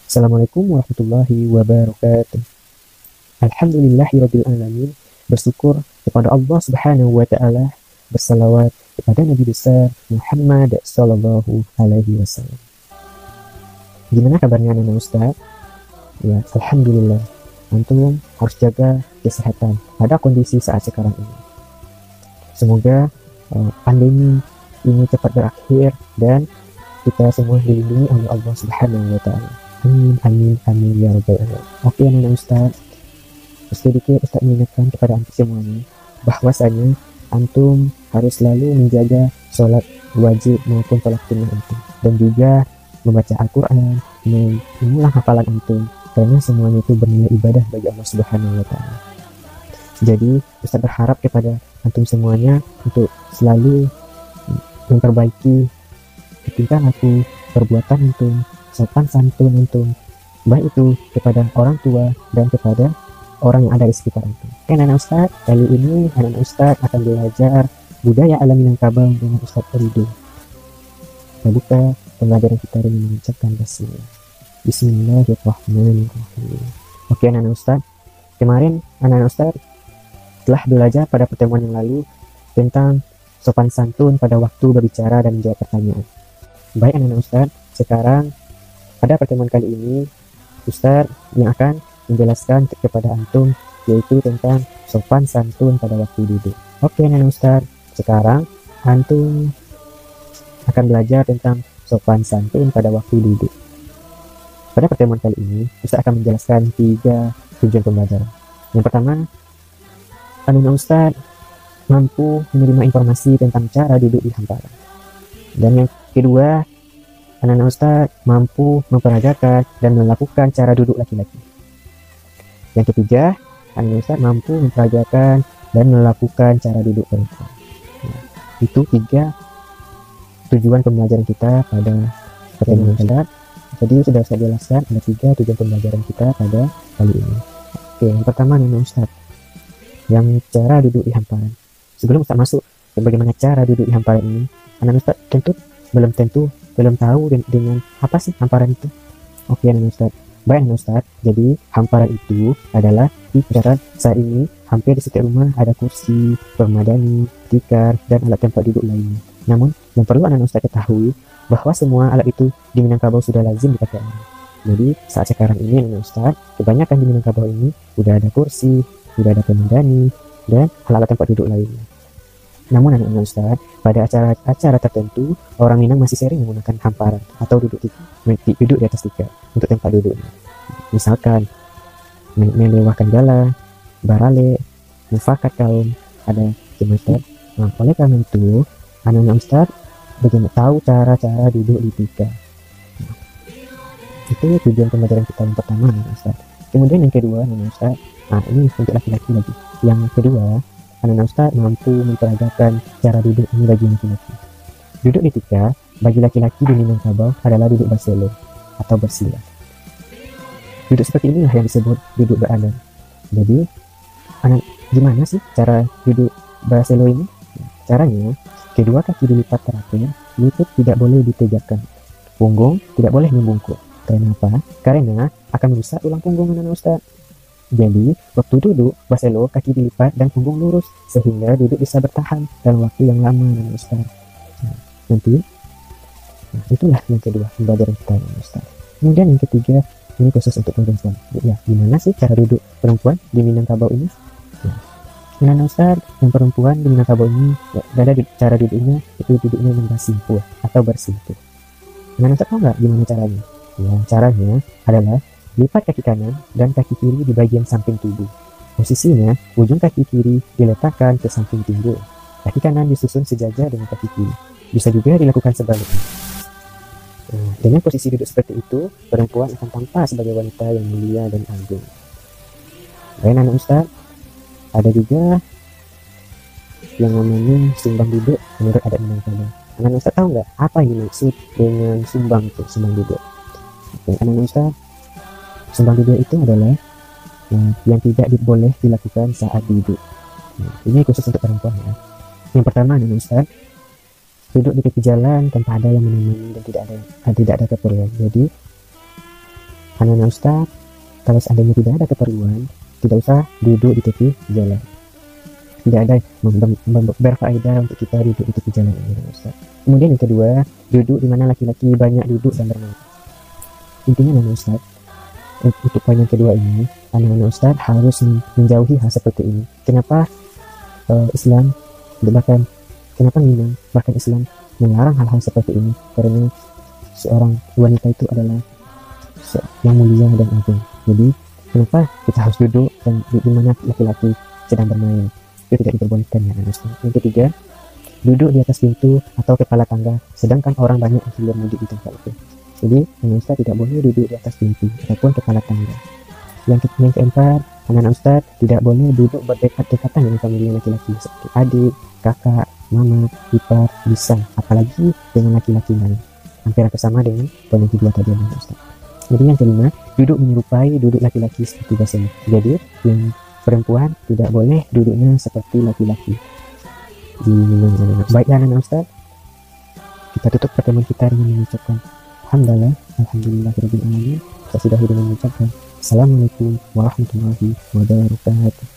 Assalamualaikum warahmatullahi wabarakatuh. Alhamdulillahirabbil alamin. Bersyukur kepada Allah Subhanahu wa taala, bersalawat kepada Nabi besar Muhammad sallallahu alaihi wasallam. Gimana kabarnya anak-anak Ustaz? Ya, alhamdulillah. Antum harus jaga kesehatan pada kondisi saat sekarang ini. Semoga pandemi ini cepat berakhir dan kita semua dilindungi oleh Allah Subhanahu wa taala. Amin, amin, amin ya rabbal alamin. Oke anak-anak Ustaz, sedikit Ustaz mengingatkan kepada antum semuanya bahwasanya antum harus selalu menjaga sholat wajib maupun sholat sunnah antum, dan juga membaca Al-Quran, mengulang hafalan antum, karena semuanya itu bernilai ibadah bagi Allah Subhanahu wa taala. Jadi Ustaz berharap kepada antum semuanya untuk selalu memperbaiki tingkah laku, perbuatan antum, sopan santun antum, baik itu kepada orang tua dan kepada orang yang ada di sekitar antum. Anak-anak Ustaz, kali ini anak-anak Ustaz akan belajar budaya alam Minangkabau dengan Ustaz Ridho. Kita buka pembelajaran kita dengan mengucapkan basmalah. Bismillahirrahmanirrahim. Oke anak-anak Ustaz, kemarin anak-anak Ustaz telah belajar pada pertemuan yang lalu tentang sopan santun pada waktu berbicara dan menjawab pertanyaan. Baik anak-anak Ustaz, sekarang pada pertemuan kali ini Ustaz yang akan menjelaskan kepada antum yaitu tentang sopan santun pada waktu duduk. Oke anak-anak Ustaz, sekarang antum akan belajar tentang sopan santun pada waktu duduk. Pada pertemuan kali ini Ustaz akan menjelaskan 3 tujuan pembelajaran. Yang pertama, anak-anak Ustaz mampu menerima informasi tentang cara duduk di hamparan. Dan yang kedua, anak-anak Ustaz mampu memperagakan dan melakukan cara duduk laki-laki. Yang ketiga, anak-anak Ustaz mampu memperagakan dan melakukan cara duduk perempuan. Nah, itu 3 tujuan pembelajaran kita pada pertemuan Ustaz. Jadi sudah saya jelaskan ada 3 tujuan pembelajaran kita pada kali ini. Oke, yang pertama anak-anak Ustaz, yang cara duduk di hamparan. Sebelum Ustaz masuk bagaimana cara duduk di hamparan ini, anak-anak Ustaz belum tahu dengan apa sih hamparan itu. Oke anak Ustaz, baik anak Ustaz, jadi hamparan itu adalah ibarat saat ini hampir di setiap rumah ada kursi, permadani, tikar, dan alat tempat duduk lainnya. Namun yang perlu anak Ustaz ketahui bahwa semua alat itu di Minangkabau sudah lazim dipakai orang. Jadi saat sekarang ini anak Ustaz, kebanyakan di Minangkabau ini sudah ada kursi, sudah ada permadani, dan alat tempat duduk lainnya. Namun anak-anak Ustaz, pada acara tertentu, orang Minang masih sering menggunakan hamparan atau duduk di atas tikar untuk tempat duduknya. Misalkan melewahkan gala, barale, mufakat kaum, ada jemaat. Nah, oleh karena itu, anak-anak Ustaz bagaimana tahu cara-cara duduk di tikar. Nah, itu tujuan pembelajaran kita yang pertama anak-anak Ustaz. Kemudian yang kedua anak-anak Ustaz, nah ini untuk laki-laki lagi. Yang kedua, anak-anak Ustaz mampu memperagakan cara duduk ini bagi laki-laki. Duduk di tikar bagi laki-laki di Minangkabau adalah duduk baselo atau bersila. Duduk seperti inilah yang disebut duduk beradab. Jadi, gimana sih cara duduk baselo ini? Caranya, kedua kaki dilipat teratur, lutut tidak boleh ditegakkan, punggung tidak boleh membungkuk. Kenapa? Karena akan merusak tulang punggung anak-anak Ustaz. Jadi, waktu duduk, baselo kaki dilipat dan punggung lurus, sehingga duduk bisa bertahan dalam waktu yang lama, Ustaz. Nah, itulah yang kedua, pembelajaran kita, Ustaz. Kemudian yang ketiga, ini khusus untuk perempuan. Ya, gimana sih cara duduk perempuan di Minangkabau ini? Nah, Ustaz, yang perempuan di Minangkabau ini, ya, ada cara duduknya, itu duduknya yang bersimpuh atau bersimpuh. Nah, Ustaz tahu nggak gimana caranya? Ya, caranya adalah lipat kaki kanan dan kaki kiri di bagian samping tubuh. Posisinya, ujung kaki kiri diletakkan ke samping pinggul. Kaki kanan disusun sejajar dengan kaki kiri. Bisa juga dilakukan sebaliknya. Nah, dengan posisi duduk seperti itu, perempuan akan tampak sebagai wanita yang mulia dan agung. Baik anak Ustaz, ada juga yang namanya sumbang duduk menurut adat Minangkabau. Anak Ustaz tahu nggak apa yang dimaksud dengan sumbang duduk? Oke, anak Ustaz, sumbang duduk itu adalah yang tidak boleh dilakukan saat duduk. Nah, ini khusus untuk perempuan ya. Yang pertama anak Ustaz, duduk di tepi jalan tanpa ada yang menemani dan tidak ada keperluan. Jadi Anak-anak Ustaz, kalau seandainya tidak ada keperluan, tidak usah duduk di tepi jalan. Tidak ada berfaedah untuk kita duduk di tepi jalan ini, Ustaz. Kemudian yang kedua, duduk di mana laki-laki banyak duduk dan bermain. Intinya anak Ustaz, untuk poin yang kedua ini, anak-anak Ustaz harus menjauhi hal seperti ini. Kenapa Islam bahkan Islam melarang hal-hal seperti ini? Karena seorang wanita itu adalah yang mulia dan agung. Jadi kenapa kita harus duduk dan di mana laki-laki sedang bermain? Itu tidak diperbolehkan ya anak Ustaz. Yang ketiga, duduk di atas pintu atau kepala tangga sedangkan orang banyak yang hilir mudik di tempat itu. Jadi anak Ustaz tidak boleh duduk di atas pintu ataupun kepala tangga. Yang keempat, anak-anak Ustaz tidak boleh duduk berdekat-dekatan dengan famili laki-laki seperti adik, kakak, mama, ipar, bisa, apalagi dengan laki-laki lain. Hampir sama dengan poin yang kedua tadi anak Ustaz. Jadi yang kelima, duduk menyerupai duduk laki-laki seperti biasanya. Jadi yang perempuan tidak boleh duduknya seperti laki-laki. Baiklah anak Ustaz, kita tutup pertemuan kita dengan mengucapkan alhamdulillahirabbil alamin. Saya sudah dengan mengucapkan assalamualaikum warahmatullahi wabarakatuh.